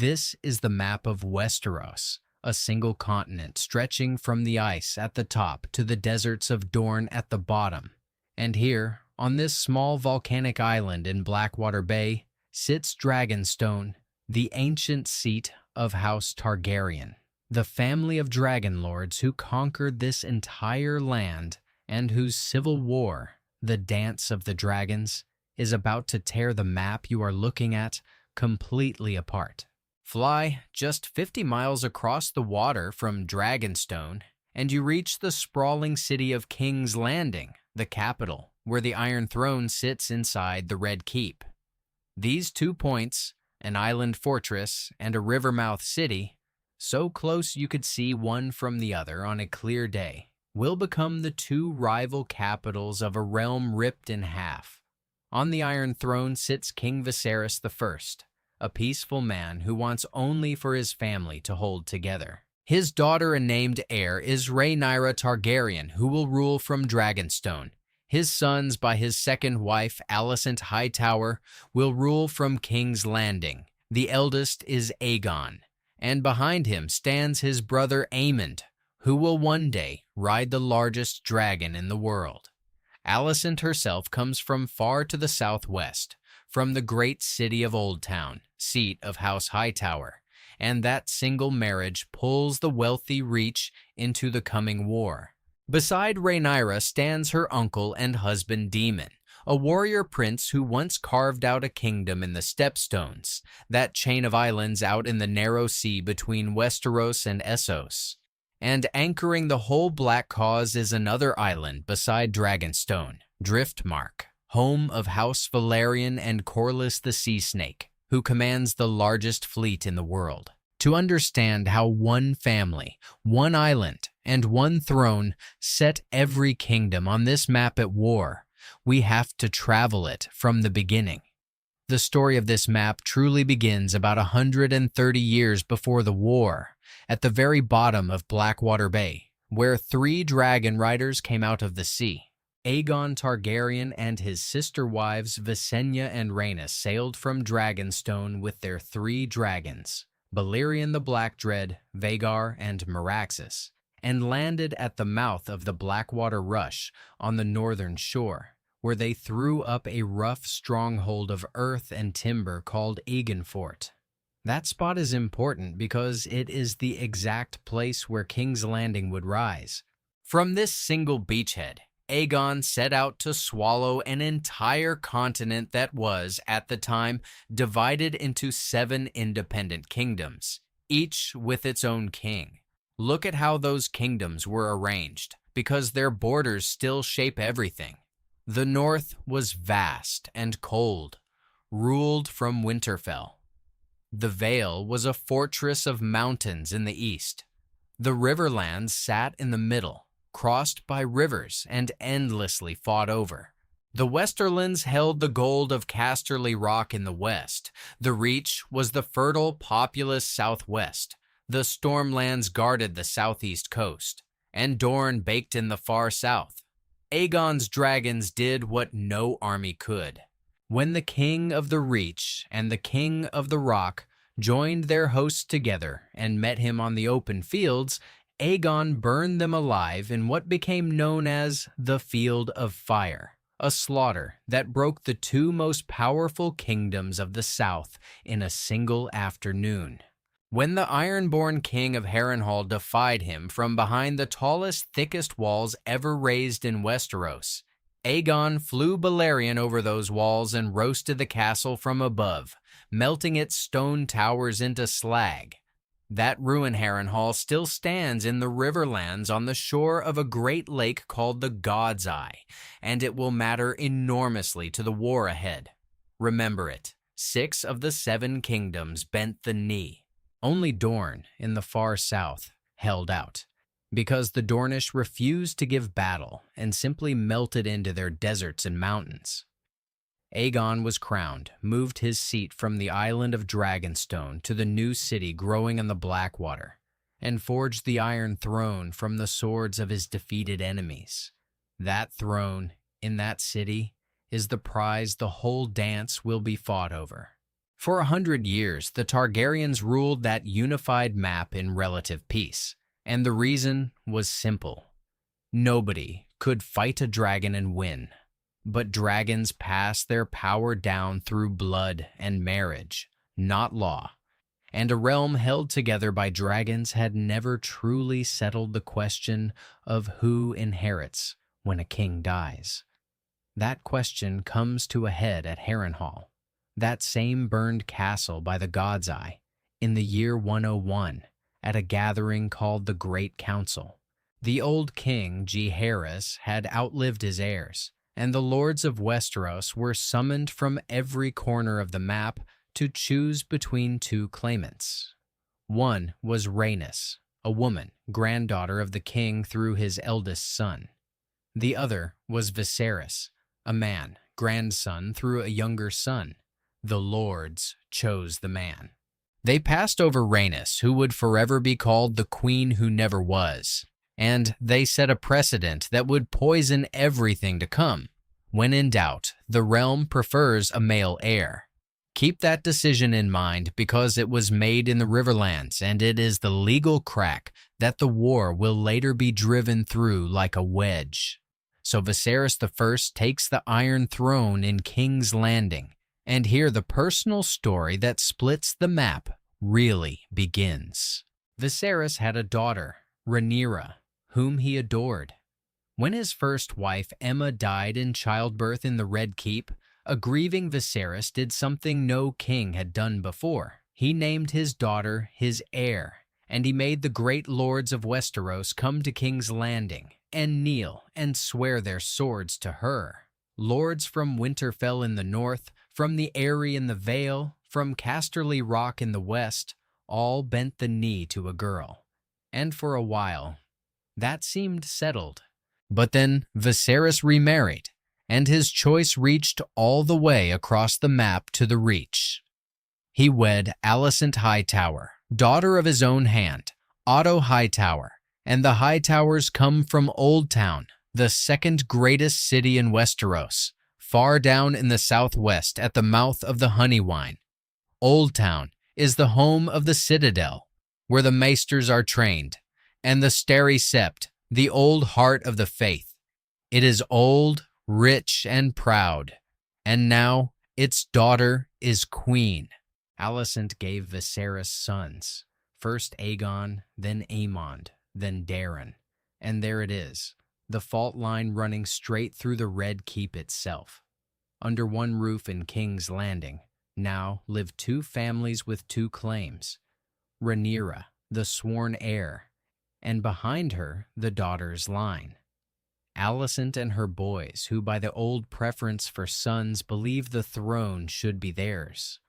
This is the map of Westeros, a single continent stretching from the ice at the top to the deserts of Dorne at the bottom. And here, on this small volcanic island in Blackwater Bay, sits Dragonstone, the ancient seat of House Targaryen, the family of dragon lords who conquered this entire land and whose civil war, the Dance of the Dragons, is about to tear the map you are looking at completely apart. Fly just 50 miles across the water from Dragonstone, and you reach the sprawling city of King's Landing, the capital, where the Iron Throne sits inside the Red Keep. These 2 points, an island fortress and a river-mouth city, so close you could see one from the other on a clear day, will become the 2 rival capitals of a realm ripped in half. On the Iron Throne sits King Viserys I, a peaceful man who wants only for his family to hold together. His daughter and named heir is Rhaenyra Targaryen, who will rule from Dragonstone. His sons, by his second wife, Alicent Hightower, will rule from King's Landing. The eldest is Aegon, and behind him stands his brother Aemond, who will one day ride the largest dragon in the world. Alicent herself comes from far to the southwest, from the great city of Oldtown, seat of House Hightower, and that single marriage pulls the wealthy Reach into the coming war. Beside Rhaenyra stands her uncle and husband Daemon, a warrior prince who once carved out a kingdom in the Stepstones, that chain of islands out in the narrow sea between Westeros and Essos. And anchoring the whole black cause is another island beside Dragonstone, Driftmark, home of House Valerian and Corlys the Sea Snake, who commands the largest fleet in the world. To understand how one family, one island, and one throne set every kingdom on this map at war, we have to travel it from the beginning. The story of this map truly begins about 130 years before the war, at the very bottom of Blackwater Bay, where 3 dragon riders came out of the sea. Aegon Targaryen and his sister wives Visenya and Rhaenys sailed from Dragonstone with their 3 dragons, Balerion the Blackdread, Vhagar, and Meraxes, and landed at the mouth of the Blackwater Rush on the northern shore, where they threw up a rough stronghold of earth and timber called Aegon Fort. That spot is important because it is the exact place where King's Landing would rise. From this single beachhead, Aegon set out to swallow an entire continent that was, at the time, divided into 7 independent kingdoms, each with its own king. Look at how those kingdoms were arranged, because their borders still shape everything. The north was vast and cold, ruled from Winterfell. The Vale was a fortress of mountains in the east. The Riverlands sat in the middle, crossed by rivers and endlessly fought over. The Westerlands held the gold of Casterly Rock in the west. The Reach was the fertile, populous southwest. The Stormlands guarded the southeast coast, and Dorne baked in the far south. Aegon's dragons did what no army could. When the King of the Reach and the King of the Rock joined their hosts together and met him on the open fields, Aegon burned them alive in what became known as the Field of Fire, a slaughter that broke the 2 most powerful kingdoms of the south in a single afternoon. When the Ironborn King of Harrenhal defied him from behind the tallest, thickest walls ever raised in Westeros, Aegon flew Balerion over those walls and roasted the castle from above, melting its stone towers into slag. That ruin Harrenhal still stands in the Riverlands on the shore of a great lake called the God's Eye, and it will matter enormously to the war ahead. Remember it, 6 of the 7 kingdoms bent the knee. Only Dorne, in the far south, held out, because the Dornish refused to give battle and simply melted into their deserts and mountains. Aegon was crowned, moved his seat from the island of Dragonstone to the new city growing on the Blackwater, and forged the Iron Throne from the swords of his defeated enemies. That throne, in that city, is the prize the whole dance will be fought over. For 100 years, the Targaryens ruled that unified map in relative peace, and the reason was simple. Nobody could fight a dragon and win, but dragons pass their power down through blood and marriage, not law, and a realm held together by dragons had never truly settled the question of who inherits when a king dies. That question comes to a head at Harrenhal, that same burned castle by the God's Eye, in the year 101, at a gathering called the Great Council. The old king, Jaehaerys, had outlived his heirs, and the lords of Westeros were summoned from every corner of the map to choose between two claimants. One was Rhaenys, a woman, granddaughter of the king through his eldest son. The other was Viserys, a man, grandson through a younger son. The lords chose the man. They passed over Rhaenys, who would forever be called the queen who never was, and they set a precedent that would poison everything to come. When in doubt, the realm prefers a male heir. Keep that decision in mind because it was made in the Riverlands, and it is the legal crack that the war will later be driven through like a wedge. So Viserys I takes the Iron Throne in King's Landing, and here the personal story that splits the map really begins. Viserys had a daughter, Rhaenyra, whom he adored. When his first wife Aemma died in childbirth in the Red Keep, a grieving Viserys did something no king had done before. He named his daughter his heir, and he made the great lords of Westeros come to King's Landing and kneel and swear their swords to her. Lords from Winterfell in the north, from the Eyrie in the Vale, from Casterly Rock in the west, all bent the knee to a girl. And for a while, that seemed settled. But then Viserys remarried, and his choice reached all the way across the map to the Reach. He wed Alicent Hightower, daughter of his own hand, Otto Hightower, and the Hightowers come from Oldtown, the second greatest city in Westeros, far down in the southwest at the mouth of the Honeywine. Oldtown is the home of the Citadel, where the Maesters are trained, and the Starry Sept, the old heart of the faith. It is old, rich, and proud, and now its daughter is queen. Alicent gave Viserys sons, first Aegon, then Aemond, then Daeron, and there it is, the fault line running straight through the Red Keep itself. Under one roof in King's Landing, now live two families with two claims. Rhaenyra, the sworn heir, and behind her, the daughter's line. Alicent and her boys, who by the old preference for sons believe the throne should be theirs.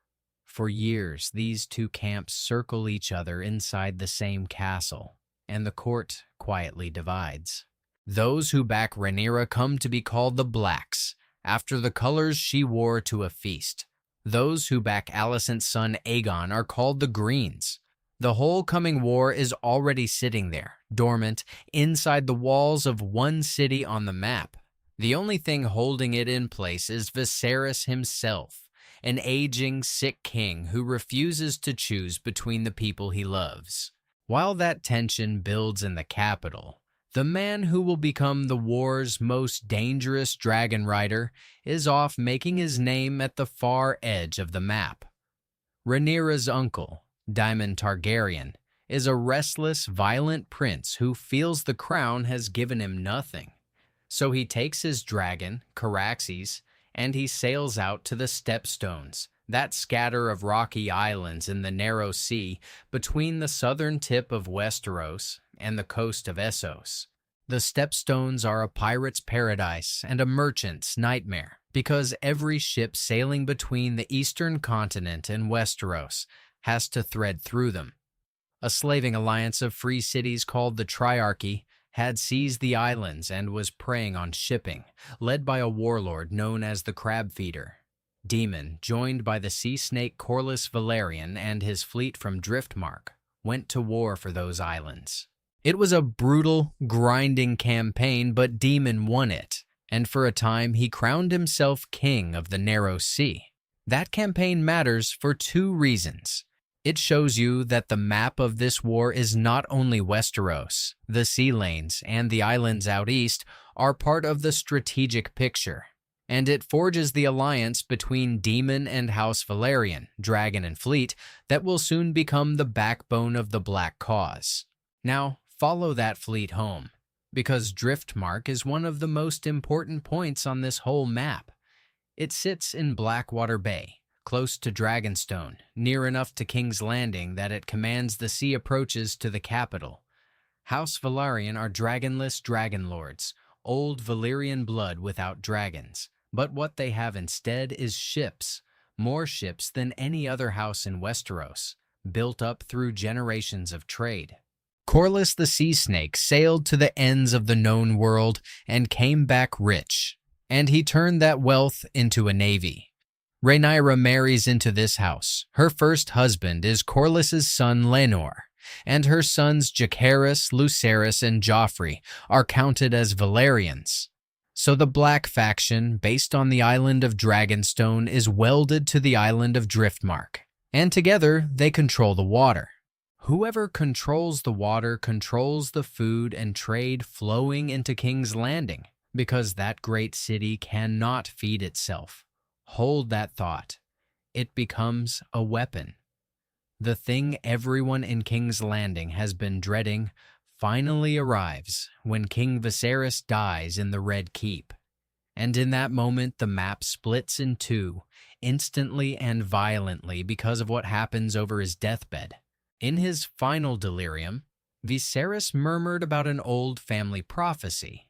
For years, these two camps circle each other inside the same castle, and the court quietly divides. Those who back Rhaenyra come to be called the Blacks, after the colors she wore to a feast. Those who back Alicent's son Aegon are called the Greens. The whole coming war is already sitting there, dormant, inside the walls of one city on the map. The only thing holding it in place is Viserys himself, an aging, sick king who refuses to choose between the people he loves. While that tension builds in the capital, the man who will become the war's most dangerous dragon rider is off making his name at the far edge of the map. Rhaenyra's uncle, Daemon Targaryen, is a restless, violent prince who feels the crown has given him nothing. So he takes his dragon, Caraxes, and he sails out to the Stepstones, that scatter of rocky islands in the narrow sea between the southern tip of Westeros and the coast of Essos. The Stepstones are a pirate's paradise and a merchant's nightmare, because every ship sailing between the eastern continent and Westeros has to thread through them. A slaving alliance of free cities called the Triarchy had seized the islands and was preying on shipping, led by a warlord known as the Crab Feeder. Daemon, joined by the sea snake Corlys Velaryon and his fleet from Driftmark, went to war for those islands. It was a brutal, grinding campaign, but Daemon won it, and for a time he crowned himself king of the Narrow Sea. That campaign matters for two reasons. It shows you that the map of this war is not only Westeros, the sea lanes, and the islands out east are part of the strategic picture, and it forges the alliance between Daemon and House Valyrian, Dragon and Fleet, that will soon become the backbone of the Black Cause. Now, follow that fleet home, because Driftmark is one of the most important points on this whole map. It sits in Blackwater Bay, close to Dragonstone, near enough to King's Landing that it commands the sea approaches to the capital. House Valyrian are dragonless dragonlords, old Valyrian blood without dragons, but what they have instead is ships, more ships than any other house in Westeros, built up through generations of trade. Corlys the Sea Snake sailed to the ends of the known world and came back rich, and he turned that wealth into a navy. Rhaenyra marries into this house. Her first husband is Corlys's son Laenor, and her sons Jacaerys, Lucerys, and Joffrey are counted as Valyrians. So the Black faction, based on the island of Dragonstone, is welded to the island of Driftmark, and together they control the water. Whoever controls the water controls the food and trade flowing into King's Landing, because that great city cannot feed itself. Hold that thought. It becomes a weapon. The thing everyone in King's Landing has been dreading finally arrives when King Viserys dies in the Red Keep. And in that moment, the map splits in two, instantly and violently because of what happens over his deathbed. In his final delirium, Viserys murmured about an old family prophecy,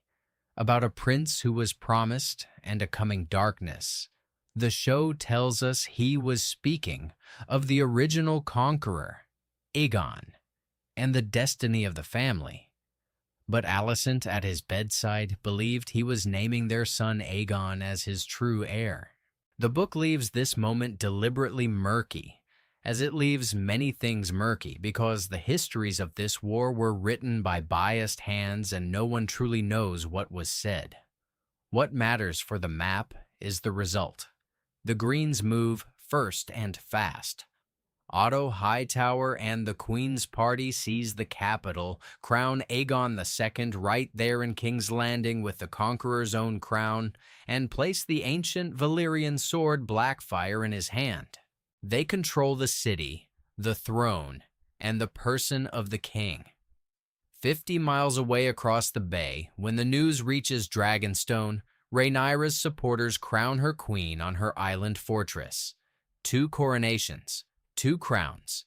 about a prince who was promised and a coming darkness. The show tells us he was speaking of the original conqueror, Aegon, and the destiny of the family. But Alicent at his bedside believed he was naming their son Aegon as his true heir. The book leaves this moment deliberately murky, as it leaves many things murky because the histories of this war were written by biased hands and no one truly knows what was said. What matters for the map is the result. The Greens move first and fast. Otto Hightower and the Queen's Party seize the capital, crown Aegon II right there in King's Landing with the Conqueror's own crown, and place the ancient Valyrian sword Blackfire in his hand. They control the city, the throne, and the person of the king. 50 miles away across the bay, when the news reaches Dragonstone, Rhaenyra's supporters crown her queen on her island fortress. 2 coronations, 2 crowns,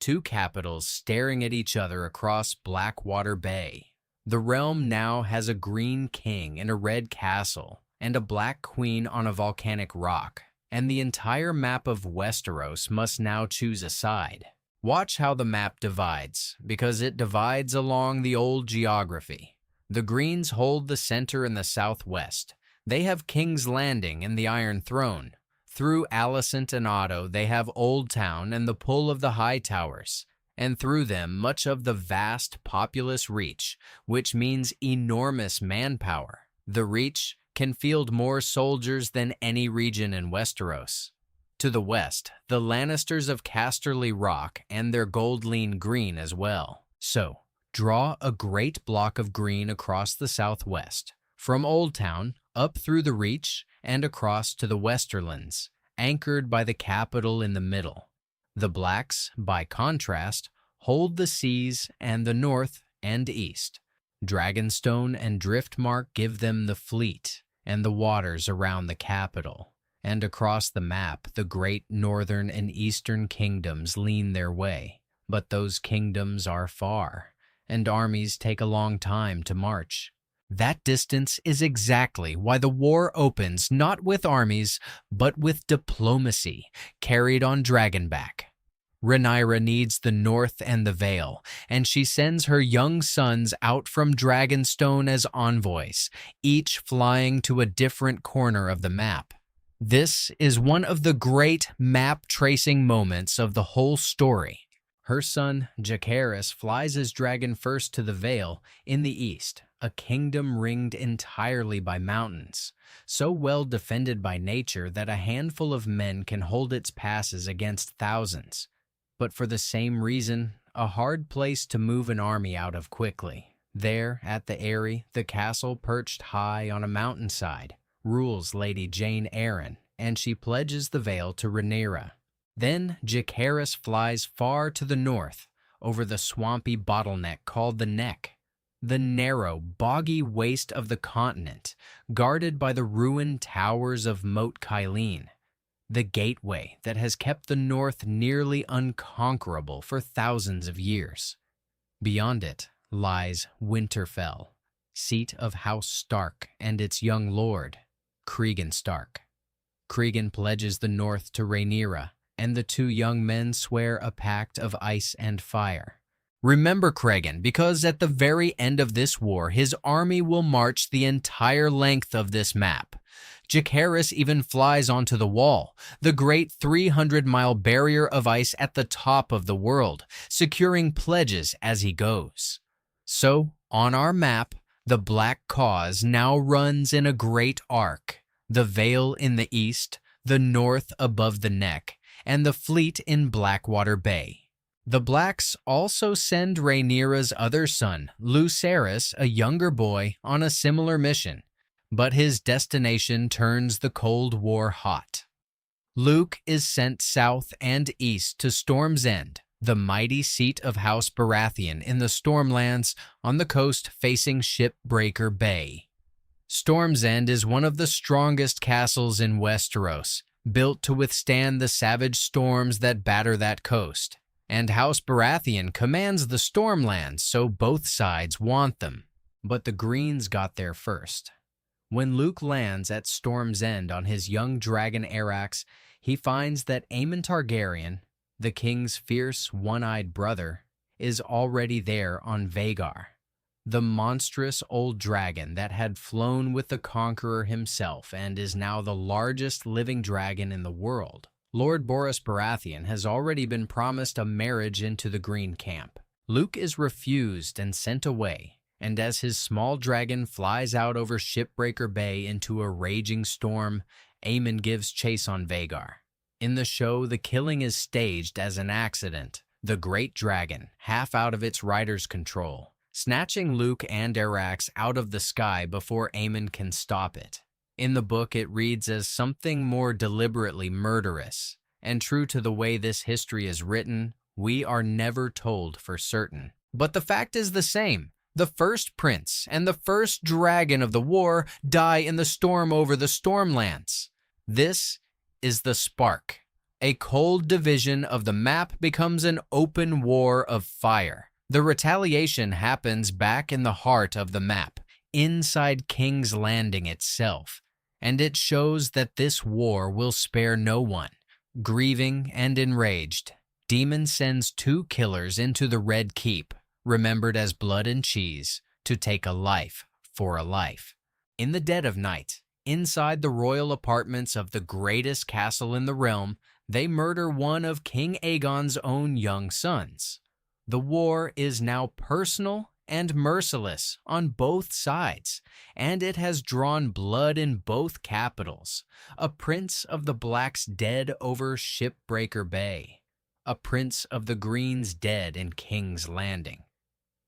2 capitals staring at each other across Blackwater Bay. The realm now has a green king in a red castle and a black queen on a volcanic rock, and the entire map of Westeros must now choose a side. Watch how the map divides, because it divides along the old geography. The Greens hold the center in the southwest. They have King's Landing and the Iron Throne. Through Alicent and Otto, they have Old Town and the pull of the High Towers, and through them much of the vast populous reach, which means enormous manpower. The Reach can field more soldiers than any region in Westeros. To the west, the Lannisters of Casterly Rock and their gold-lean green as well. So, draw a great block of green across the southwest, from Old Town, up through the Reach, and across to the Westerlands, anchored by the capital in the middle. The Blacks, by contrast, hold the seas and the north and east. Dragonstone and Driftmark give them the fleet and the waters around the capital. And across the map, the great northern and eastern kingdoms lean their way. But those kingdoms are far, and armies take a long time to march. That distance is exactly why the war opens not with armies, but with diplomacy, carried on Dragonback. Rhaenyra needs the north and the Vale, and she sends her young sons out from Dragonstone as envoys, each flying to a different corner of the map. This is one of the great map-tracing moments of the whole story. Her son, Jacaerys, flies his dragon first to the Vale in the east, a kingdom ringed entirely by mountains, so well defended by nature that a handful of men can hold its passes against thousands, but for the same reason, a hard place to move an army out of quickly. There, at the Eyrie, the castle perched high on a mountainside, rules Lady Jane Eyre, and she pledges the Vale to Rhaenyra. Then Jacaerys flies far to the north, over the swampy bottleneck called the Neck, the narrow, boggy waste of the continent, guarded by the ruined towers of Moat Cailin, the gateway that has kept the north nearly unconquerable for thousands of years. Beyond it lies Winterfell, seat of House Stark and its young lord, Cregan Stark. Cregan pledges the north to Rhaenyra, and the two young men swear a pact of ice and fire. Remember Cregan, because at the very end of this war, his army will march the entire length of this map. Jacaerys even flies onto the wall, the great 300-mile barrier of ice at the top of the world, securing pledges as he goes. So, on our map, the Black Cause now runs in a great arc, the Vale in the east, the north above the Neck, and the fleet in Blackwater Bay. The Blacks also send Rhaenyra's other son, Lucerys, a younger boy, on a similar mission, but his destination turns the Cold War hot. Luke is sent south and east to Storm's End, the mighty seat of House Baratheon in the Stormlands on the coast facing Shipbreaker Bay. Storm's End is one of the strongest castles in Westeros, built to withstand the savage storms that batter that coast. And House Baratheon commands the Stormlands, so both sides want them. But the Greens got there first. When Luke lands at Storm's End on his young dragon Arax, he finds that Aemon Targaryen, the king's fierce one-eyed brother, is already there on Vhagar, the monstrous old dragon that had flown with the Conqueror himself and is now the largest living dragon in the world. Lord Boros Baratheon has already been promised a marriage into the Green Camp. Luke is refused and sent away, and as his small dragon flies out over Shipbreaker Bay into a raging storm, Aemon gives chase on Vhagar. In the show, the killing is staged as an accident, the great dragon, half out of its rider's control, snatching Luke and Arax out of the sky before Aemon can stop it. In the book, it reads as something more deliberately murderous, and true to the way this history is written, we are never told for certain. But the fact is the same. The first prince and the first dragon of the war die in the storm over the Stormlands. This is the spark. A cold division of the map becomes an open war of fire. The retaliation happens back in the heart of the map, inside King's Landing itself. And it shows that this war will spare no one. Grieving and enraged, Daemon sends two killers into the Red Keep, remembered as Blood and Cheese, to take a life for a life. In the dead of night, inside the royal apartments of the greatest castle in the realm, they murder one of King Aegon's own young sons. The war is now personal and merciless on both sides, and it has drawn blood in both capitals. A prince of the Blacks dead over Shipbreaker Bay, a prince of the Greens dead in King's Landing.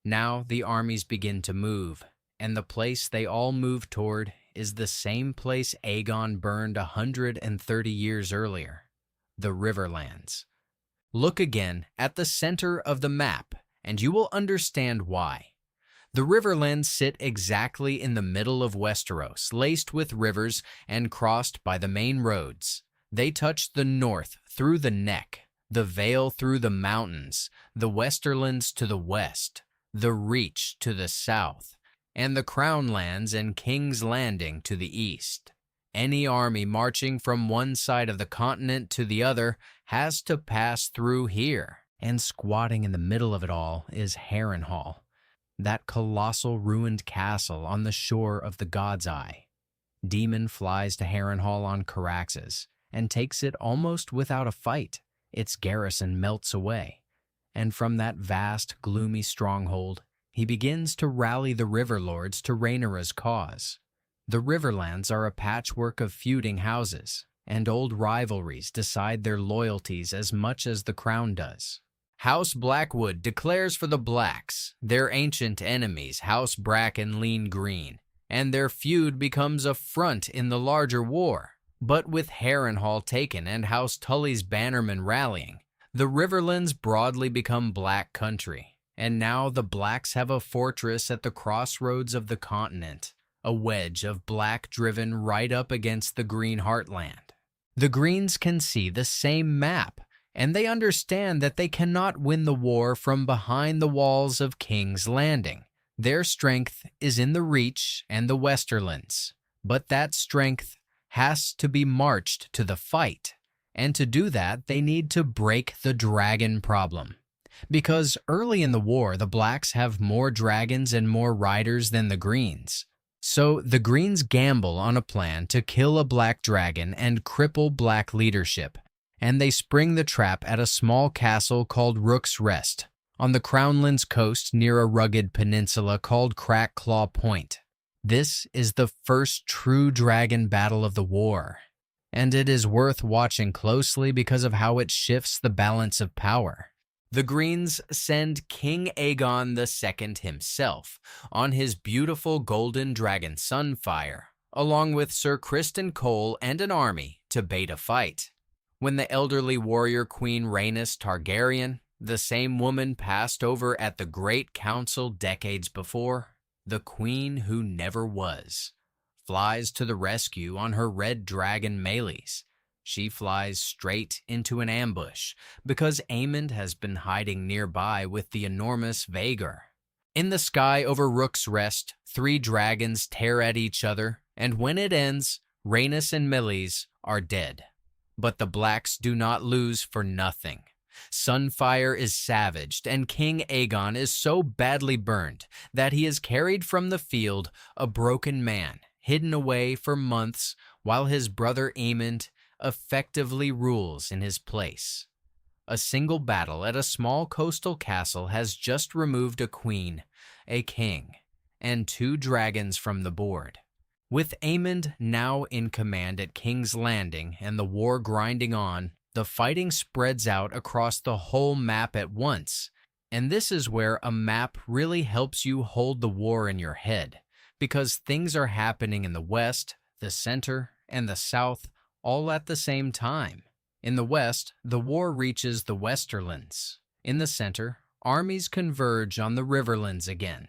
Now the armies begin to move, and the place they all move toward is the same place Aegon burned 130 years earlier, the Riverlands. Look again at the center of the map, and you will understand why. The Riverlands sit exactly in the middle of Westeros, laced with rivers and crossed by the main roads. They touch the north through the Neck, the Vale through the mountains, the Westerlands to the west, the Reach to the south, and the Crownlands and King's Landing to the east. Any army marching from one side of the continent to the other has to pass through here. And squatting in the middle of it all is Harrenhal, that colossal ruined castle on the shore of the God's Eye. Daemon flies to Harrenhal on Caraxes and takes it almost without a fight. Its garrison melts away, and from that vast, gloomy stronghold, he begins to rally the Riverlords to Rhaenyra's cause. The Riverlands are a patchwork of feuding houses, and old rivalries decide their loyalties as much as the crown does. House Blackwood declares for the Blacks, their ancient enemies House Bracken lean green, and their feud becomes a front in the larger war. But with Harrenhal taken and House Tully's bannermen rallying, the Riverlands broadly become Black country, and now the Blacks have a fortress at the crossroads of the continent, a wedge of Black driven right up against the Green heartland. The Greens can see the same map, and they understand that they cannot win the war from behind the walls of King's Landing. Their strength is in the Reach and the Westerlands, but that strength has to be marched to the fight, and to do that they need to break the dragon problem. Because early in the war, the Blacks have more dragons and more riders than the Greens. So the Greens gamble on a plan to kill a Black dragon and cripple Black leadership, and they spring the trap at a small castle called Rook's Rest, on the Crownlands coast near a rugged peninsula called Crackclaw Point. This is the first true dragon battle of the war, and it is worth watching closely because of how it shifts the balance of power. The Greens send King Aegon II himself on his beautiful golden dragon Sunfire, along with Sir Criston Cole and an army to bait a fight. When the elderly warrior Queen Rhaenys Targaryen, the same woman passed over at the Great Council decades before, the queen who never was, flies to the rescue on her red dragon Meleys. She flies straight into an ambush because Aemond has been hiding nearby with the enormous Vhagar. In the sky over Rook's Rest, 3 dragons tear at each other, and when it ends, Rhaenys and Meleys are dead. But the Blacks do not lose for nothing. Sunfire is savaged, and King Aegon is so badly burned that he is carried from the field a broken man, hidden away for months while his brother Aemond effectively rules in his place. A single battle at a small coastal castle has just removed a queen, a king, and 2 dragons from the board. With Aemond now in command at King's Landing and the war grinding on, the fighting spreads out across the whole map at once, and this is where a map really helps you hold the war in your head, because things are happening in the west, the center, and the south all at the same time. In the west, the war reaches the Westerlands. In the center, armies converge on the Riverlands again.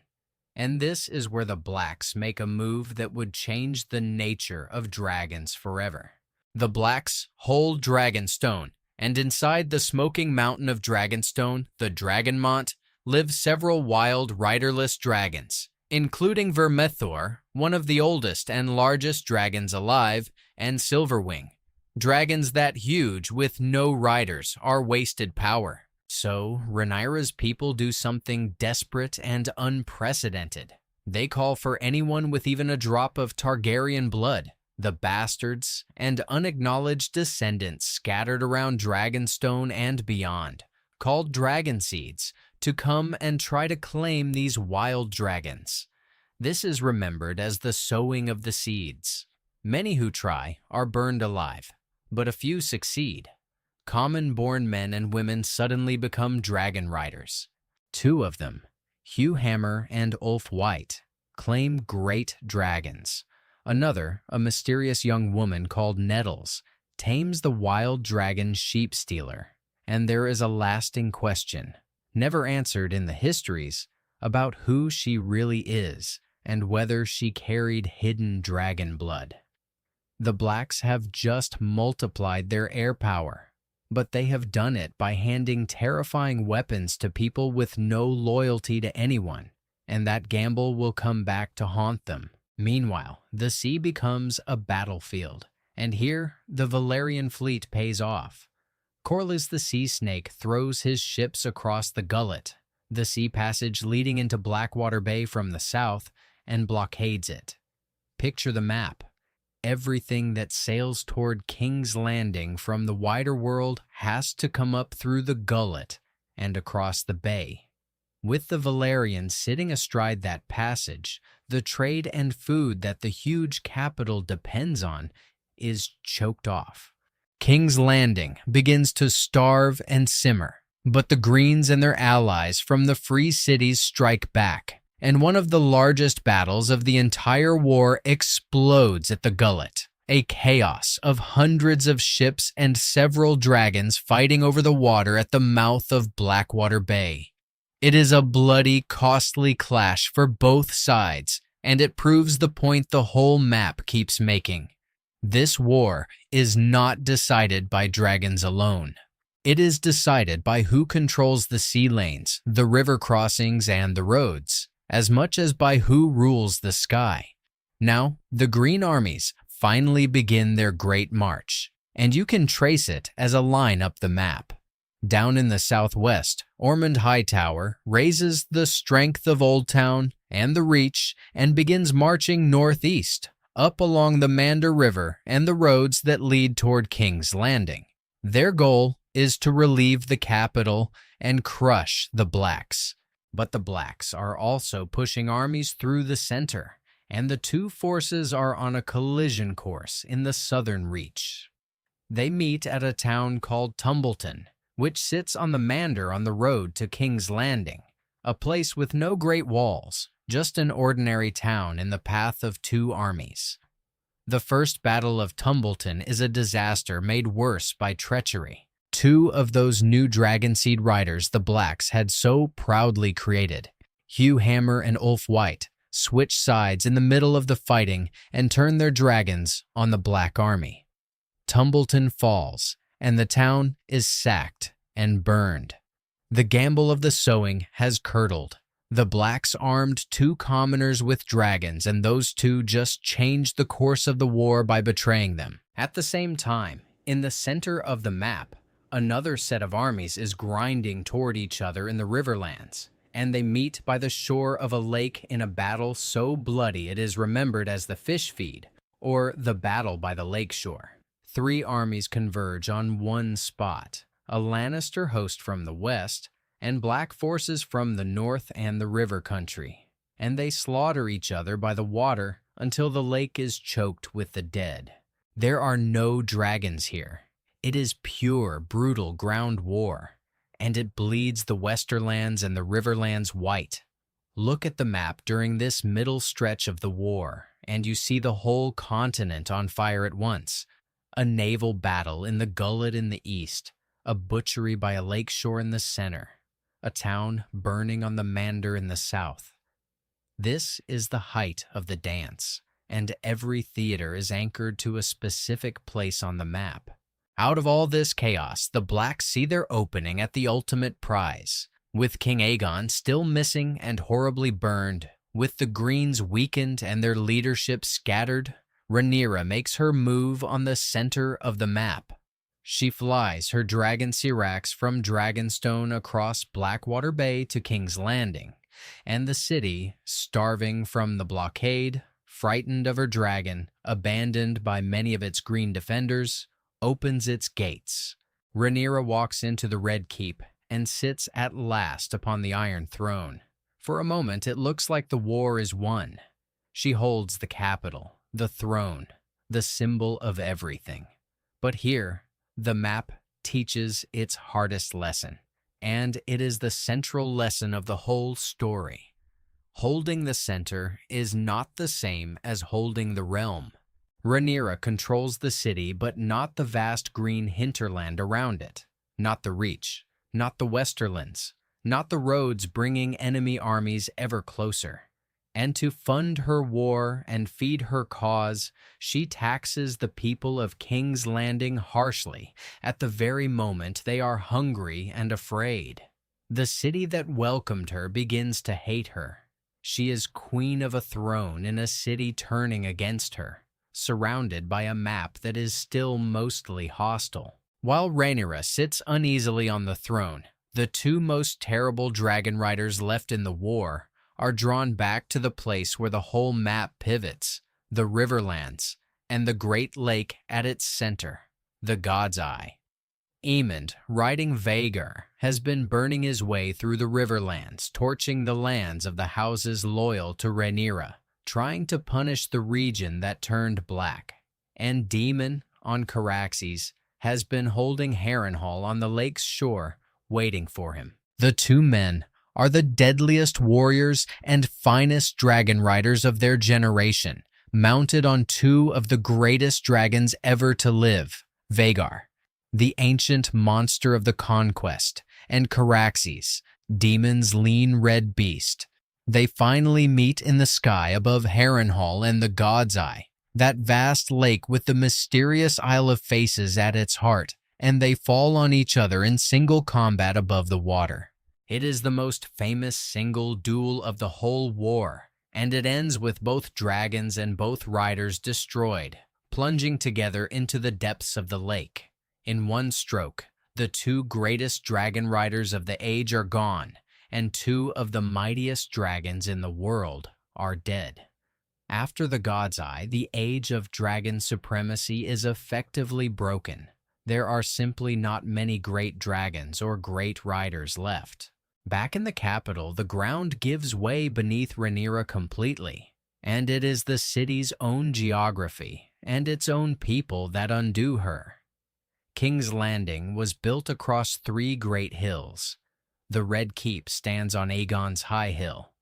And this is where the Blacks make a move that would change the nature of dragons forever. The Blacks hold Dragonstone, and inside the smoking mountain of Dragonstone, the Dragonmont, live several wild riderless dragons, including Vermithor, one of the oldest and largest dragons alive, and Silverwing. Dragons that huge with no riders are wasted power. So, Rhaenyra's people do something desperate and unprecedented. They call for anyone with even a drop of Targaryen blood, the bastards and unacknowledged descendants scattered around Dragonstone and beyond, called dragon seeds, to come and try to claim these wild dragons. This is remembered as the sowing of the seeds. Many who try are burned alive, but a few succeed. Common-born men and women suddenly become dragon riders. 2 of them, Hugh Hammer and Ulf White, claim great dragons. Another, a mysterious young woman called Nettles, tames the wild dragon Sheepstealer. And there is a lasting question, never answered in the histories, about who she really is and whether she carried hidden dragon blood. The Blacks have just multiplied their air power, but they have done it by handing terrifying weapons to people with no loyalty to anyone, and that gamble will come back to haunt them. Meanwhile, the sea becomes a battlefield, and here the Valyrian fleet pays off. Corlys the Sea Snake throws his ships across the gullet, the sea passage leading into Blackwater Bay from the south, and blockades it. Picture the map. Everything that sails toward King's Landing from the wider world has to come up through the gullet and across the bay. With the Valerians sitting astride that passage, the trade and food that the huge capital depends on is choked off. King's Landing begins to starve and simmer, but the Greens and their allies from the free cities strike back, and one of the largest battles of the entire war explodes at the Gullet, a chaos of hundreds of ships and several dragons fighting over the water at the mouth of Blackwater Bay. It is a bloody, costly clash for both sides, and it proves the point the whole map keeps making. This war is not decided by dragons alone. It is decided by who controls the sea lanes, the river crossings, and the roads, as much as by who rules the sky. Now, the green armies finally begin their great march, and you can trace it as a line up the map. Down in the southwest, Ormond Hightower raises the strength of Old Town and the Reach and begins marching northeast, up along the Mander River and the roads that lead toward King's Landing. Their goal is to relieve the capital and crush the Blacks. But the Blacks are also pushing armies through the center, and the two forces are on a collision course in the southern Reach. They meet at a town called Tumbleton, which sits on the Mander on the road to King's Landing, a place with no great walls, just an ordinary town in the path of two armies. The First Battle of Tumbleton is a disaster made worse by treachery. Two of those new Dragonseed riders the Blacks had so proudly created, Hugh Hammer and Ulf White, switch sides in the middle of the fighting and turn their dragons on the Black Army. Tumbleton falls, and the town is sacked and burned. The gamble of the sowing has curdled. The Blacks armed two commoners with dragons, and those two just changed the course of the war by betraying them. At the same time, in the center of the map, another set of armies is grinding toward each other in the Riverlands, and they meet by the shore of a lake in a battle so bloody it is remembered as the Fish Feed, or the Battle by the Lakeshore. Three armies converge on one spot, a Lannister host from the west, and Black forces from the north and the river country, and they slaughter each other by the water until the lake is choked with the dead. There are no dragons here. It is pure, brutal ground war, and it bleeds the Westerlands and the Riverlands white. Look at the map during this middle stretch of the war, and you see the whole continent on fire at once. A naval battle in the Gullet in the east, a butchery by a lakeshore in the center, a town burning on the Mander in the south. This is the height of the dance, and every theater is anchored to a specific place on the map. Out of all this chaos, the Blacks see their opening at the ultimate prize. With King Aegon still missing and horribly burned, with the Greens weakened and their leadership scattered, Rhaenyra makes her move on the center of the map. She flies her dragon Syrax from Dragonstone across Blackwater Bay to King's Landing, and the city, starving from the blockade, frightened of her dragon, abandoned by many of its green defenders, opens its gates. Rhaenyra walks into the Red Keep and sits at last upon the Iron Throne. For a moment, it looks like the war is won. She holds the capital, the throne, the symbol of everything. But here, the map teaches its hardest lesson, and it is the central lesson of the whole story. Holding the center is not the same as holding the realm. Rhaenyra controls the city, but not the vast green hinterland around it, not the Reach, not the Westerlands, not the roads bringing enemy armies ever closer. And to fund her war and feed her cause, she taxes the people of King's Landing harshly at the very moment they are hungry and afraid. The city that welcomed her begins to hate her. She is queen of a throne in a city turning against her, surrounded by a map that is still mostly hostile. While Rhaenyra sits uneasily on the throne, the two most terrible dragon riders left in the war are drawn back to the place where the whole map pivots, the Riverlands, and the Great Lake at its center, the God's Eye. Aemond, riding Vhagar, has been burning his way through the Riverlands, torching the lands of the houses loyal to Rhaenyra, trying to punish the region that turned black. And Daemon, on Caraxes, has been holding Harrenhal on the lake's shore, waiting for him. The two men are the deadliest warriors and finest dragon riders of their generation, mounted on two of the greatest dragons ever to live, Vhagar, the ancient monster of the Conquest, and Caraxes, Daemon's lean red beast. They finally meet in the sky above Harrenhal and the God's Eye, that vast lake with the mysterious Isle of Faces at its heart, and they fall on each other in single combat above the water. It is the most famous single duel of the whole war, and it ends with both dragons and both riders destroyed, plunging together into the depths of the lake. In one stroke, the two greatest dragon riders of the age are gone, and two of the mightiest dragons in the world are dead. After the God's Eye, the age of dragon supremacy is effectively broken. There are simply not many great dragons or great riders left. Back in the capital, the ground gives way beneath Rhaenyra completely, and it is the city's own geography and its own people that undo her. King's Landing was built across three great hills. The Red Keep stands on Aegon's high hill,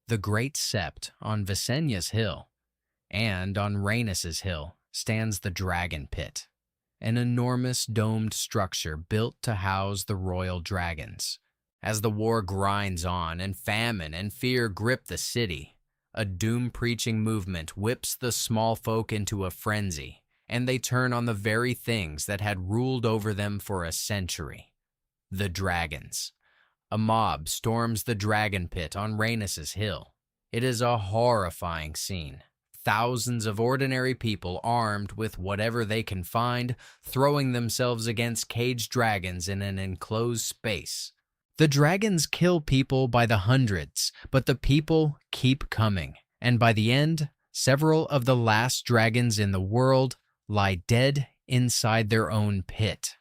the Great Sept on Visenya's hill, and on Rhaenys's hill stands the Dragon Pit, an enormous domed structure built to house the royal dragons. As the war grinds on and famine and fear grip the city, a doom-preaching movement whips the small folk into a frenzy, and they turn on the very things that had ruled over them for a century: the dragons. A mob storms the Dragon Pit on Rhaenys's hill. It is a horrifying scene. Thousands of ordinary people armed with whatever they can find, throwing themselves against caged dragons in an enclosed space. The dragons kill people by the hundreds, but the people keep coming, and by the end, several of the last dragons in the world lie dead inside their own pit.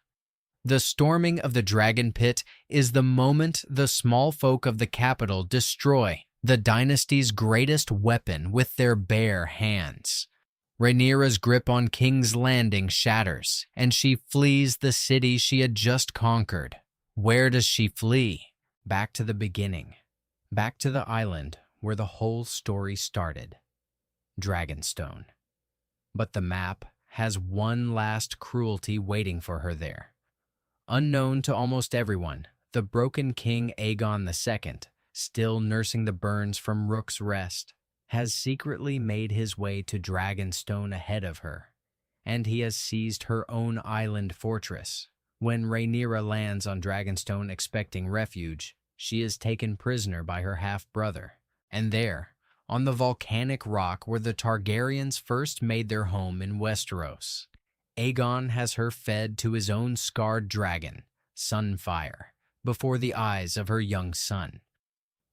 The storming of the Dragon Pit is the moment the small folk of the capital destroy the dynasty's greatest weapon with their bare hands. Rhaenyra's grip on King's Landing shatters, and she flees the city she had just conquered. Where does she flee? Back to the beginning. Back to the island where the whole story started. Dragonstone. But the map has one last cruelty waiting for her there. Unknown to almost everyone, the broken King Aegon II, still nursing the burns from Rook's Rest, has secretly made his way to Dragonstone ahead of her, and he has seized her own island fortress. When Rhaenyra lands on Dragonstone expecting refuge, she is taken prisoner by her half-brother, and there, on the volcanic rock where the Targaryens first made their home in Westeros, Aegon has her fed to his own scarred dragon, Sunfire, before the eyes of her young son.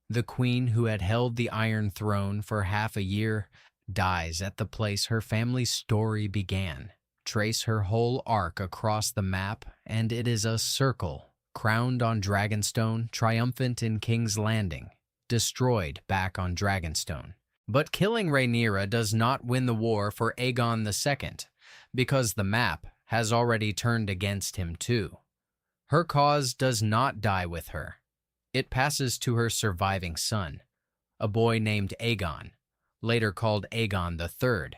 The queen who had held the Iron Throne for half a year dies at the place her family's story began. Trace her whole arc across the map, and it is a circle, crowned on Dragonstone, triumphant in King's Landing, destroyed back on Dragonstone. But killing Rhaenyra does not win the war for Aegon II, because the map has already turned against him too. Her cause does not die with her. It passes to her surviving son, a boy named Aegon, later called Aegon III,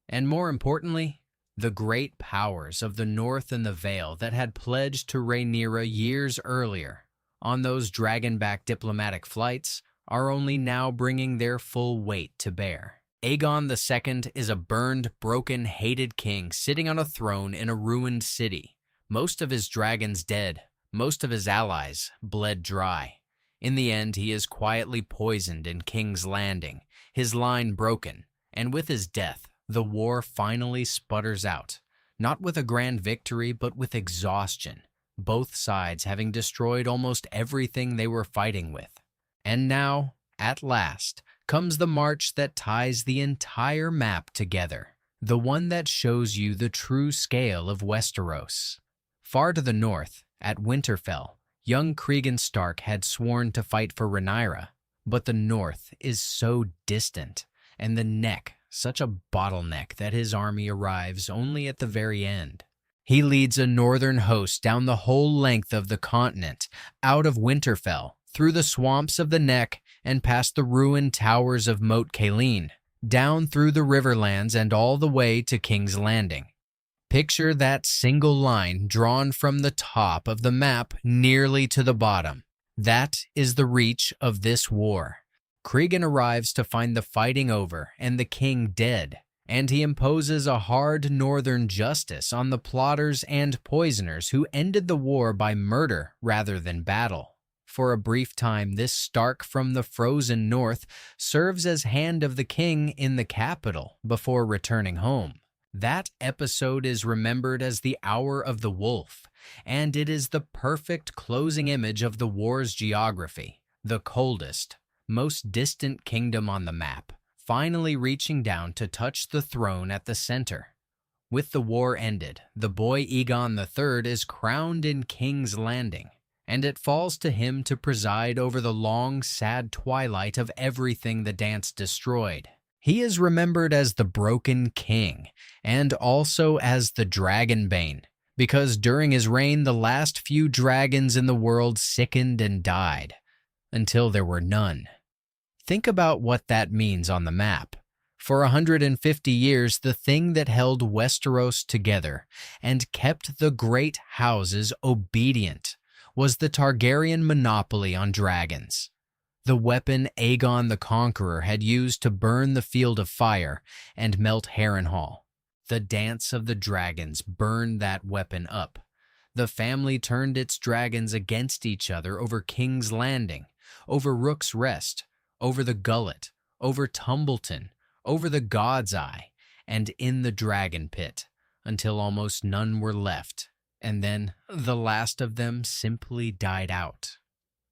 and more importantly, the great powers of the North and the Vale that had pledged to Rhaenyra years earlier on those dragon-backed diplomatic flights are only now bringing their full weight to bear. Aegon II is a burned, broken, hated king sitting on a throne in a ruined city. Most of his dragons dead, most of his allies bled dry. In the end, he is quietly poisoned in King's Landing, his line broken, and with his death, the war finally sputters out, not with a grand victory, but with exhaustion, both sides having destroyed almost everything they were fighting with. And now, at last, comes the march that ties the entire map together, the one that shows you the true scale of Westeros. Far to the north, at Winterfell, young Cregan Stark had sworn to fight for Rhaenyra, but the north is so distant, and the neck such a bottleneck that his army arrives only at the very end. He leads a northern host down the whole length of the continent, out of Winterfell, through the swamps of the Neck, and past the ruined towers of Moat Cailin, down through the Riverlands and all the way to King's Landing. Picture that single line drawn from the top of the map nearly to the bottom. That is the reach of this war. Cregan arrives to find the fighting over and the king dead, and he imposes a hard northern justice on the plotters and poisoners who ended the war by murder rather than battle. For a brief time, this Stark from the frozen north serves as hand of the king in the capital before returning home. That episode is remembered as the Hour of the Wolf, and it is the perfect closing image of the war's geography, the coldest, most distant kingdom on the map, finally reaching down to touch the throne at the center. With the war ended, the boy Aegon III is crowned in King's Landing, and it falls to him to preside over the long, sad twilight of everything the dance destroyed. He is remembered as the Broken King, and also as the Dragonbane, because during his reign the last few dragons in the world sickened and died, until there were none. Think about what that means on the map. For 150 years, the thing that held Westeros together and kept the great houses obedient was the Targaryen monopoly on dragons. The weapon Aegon the Conqueror had used to burn the Field of Fire and melt Harrenhal. The Dance of the Dragons burned that weapon up. The family turned its dragons against each other over King's Landing, over Rook's Rest, over the Gullet, over Tumbleton, over the God's Eye, and in the Dragon Pit, until almost none were left, and then the last of them simply died out.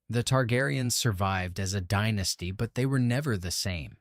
The Targaryens survived as a dynasty, but they were never the same.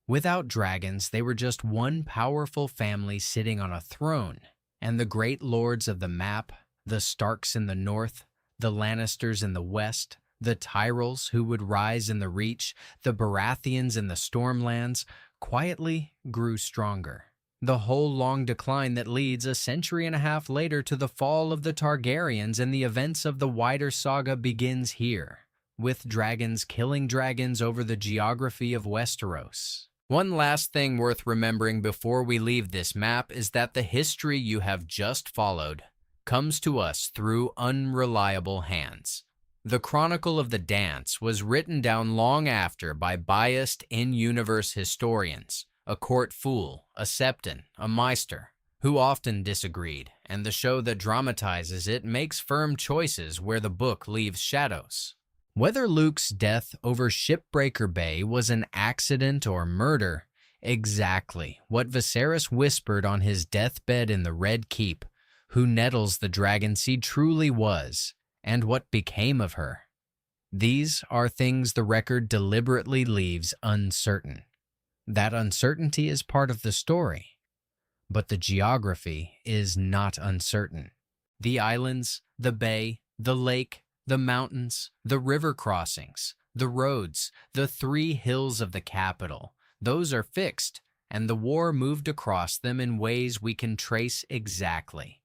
Without dragons, they were just one powerful family sitting on a throne, and the great lords of the map, the Starks in the north, the Lannisters in the west, the Tyrells who would rise in the Reach, the Baratheons in the Stormlands, quietly grew stronger. The whole long decline that leads a century and a half later to the fall of the Targaryens and the events of the wider saga begins here, with dragons killing dragons over the geography of Westeros. One last thing worth remembering before we leave this map is that the history you have just followed comes to us through unreliable hands. The Chronicle of the Dance was written down long after by biased in-universe historians, a court fool, a septon, a maester, who often disagreed, and the show that dramatizes it makes firm choices where the book leaves shadows. Whether Luke's death over Shipbreaker Bay was an accident or murder, exactly what Viserys whispered on his deathbed in the Red Keep, who Nettles the Dragonseed truly was, and what became of her. These are things the record deliberately leaves uncertain. That uncertainty is part of the story, but the geography is not uncertain. The islands, the bay, the lake, the mountains, the river crossings, the roads, the 3 hills of the capital, those are fixed, and the war moved across them in ways we can trace exactly.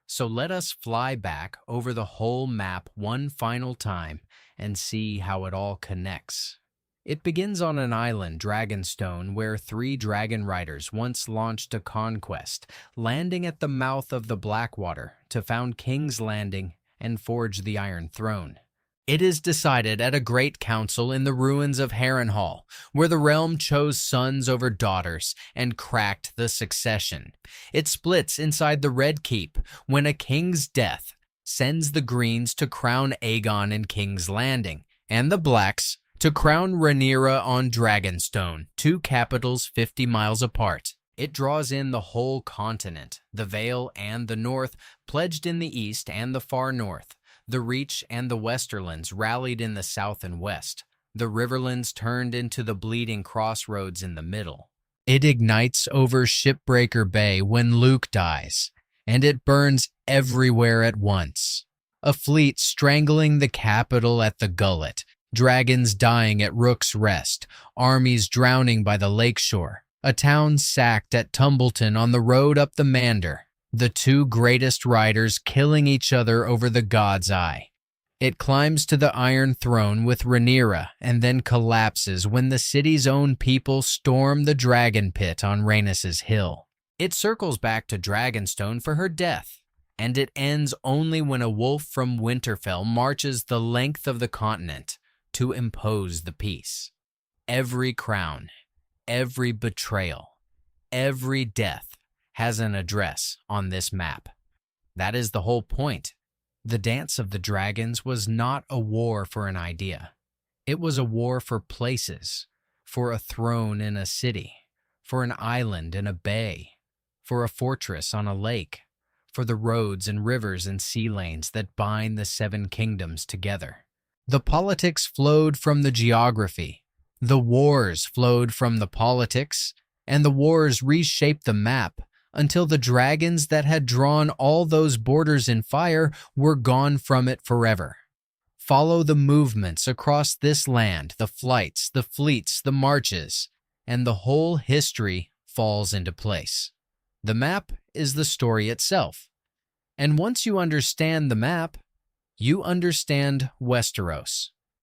So let us fly back over the whole map one final time and see how it all connects. It begins on an island, Dragonstone, where 3 dragon riders once launched a conquest, landing at the mouth of the Blackwater to found King's Landing and forge the Iron Throne. It is decided at a great council in the ruins of Harrenhal, where the realm chose sons over daughters and cracked the succession. It splits inside the Red Keep when a king's death sends the Greens to crown Aegon in King's Landing, and the Blacks to crown Rhaenyra on Dragonstone, 2 capitals 50 miles apart. It draws in the whole continent, the Vale and the North, pledged in the east and the far north. The Reach and the Westerlands rallied in the south and west. The Riverlands turned into the bleeding crossroads in the middle. It ignites over Shipbreaker Bay when Luke dies, and it burns everywhere at once. A fleet strangling the capital at the gullet, dragons dying at Rook's Rest, armies drowning by the lakeshore, a town sacked at Tumbleton on the road up the Mander, the two greatest riders killing each other over the God's Eye. It climbs to the Iron Throne with Rhaenyra and then collapses when the city's own people storm the Dragon Pit on Rhaenys' Hill. It circles back to Dragonstone for her death, and it ends only when a wolf from Winterfell marches the length of the continent to impose the peace. Every crown, every betrayal, every death has an address on this map. That is the whole point. The Dance of the Dragons was not a war for an idea. It was a war for places, for a throne in a city, for an island in a bay, for a fortress on a lake, for the roads and rivers and sea lanes that bind the seven kingdoms together. The politics flowed from the geography, the wars flowed from the politics, and the wars reshaped the map until the dragons that had drawn all those borders in fire were gone from it forever. Follow the movements across this land, the flights, the fleets, the marches, and the whole history falls into place. The map is the story itself. And once you understand the map, you understand Westeros.